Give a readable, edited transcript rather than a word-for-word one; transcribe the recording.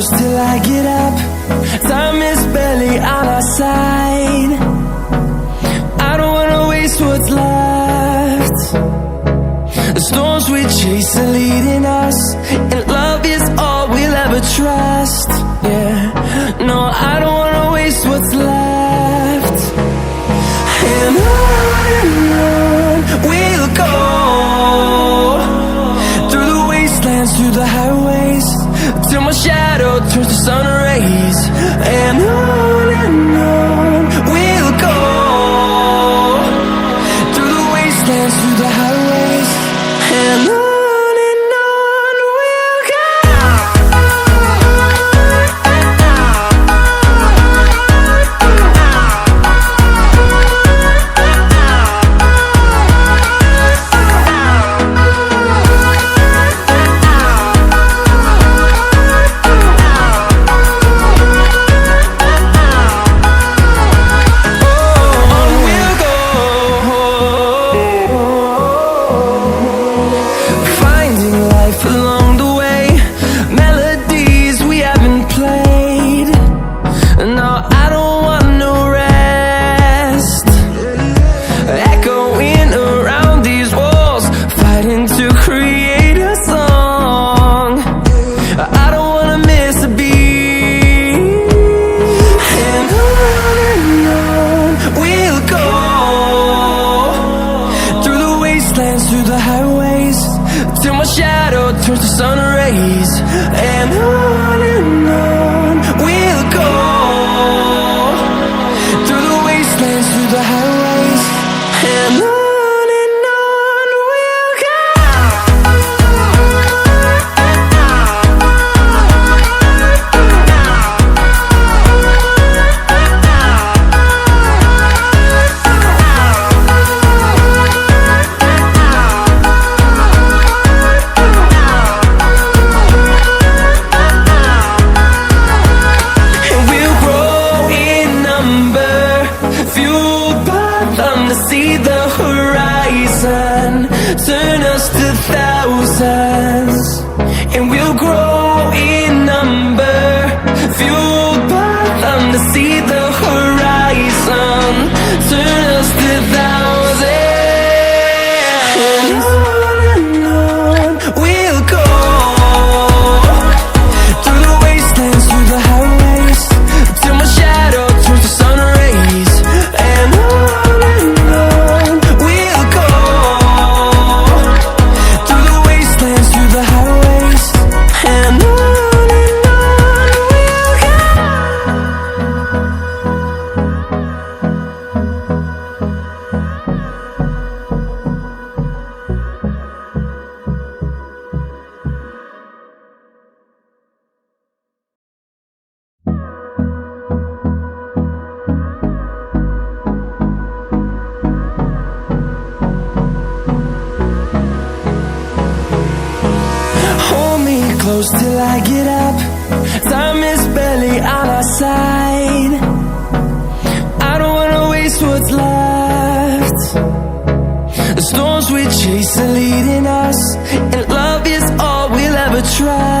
close till I get up. Time is barely on our side. I don't wanna waste what's left. The storms we chase are leading us, and love is all we'll ever trust. Yeah, no, I don't wanna waste what's left. And on we'll go, through the wastelands, through the highways, till my shadow turns to sun rays. And on we'll go, through the wastelands, through the highways, and on we'll go. Through the highways, till my shadow turns to sun rays. And on we'll go, through the wastelands, through the highways, and on we'll go. See the horizon, turn us to thousands, and we'll grow in number, fueled by them to see the horizon, turn us to thousands. And on we'll go, through the wastelands, through the highways, till my shadow turns to sun rays. And close till I get up. Time is barely on our side. I don't wanna waste what's left. The storms we chase are leading us, and love is all we'll ever try.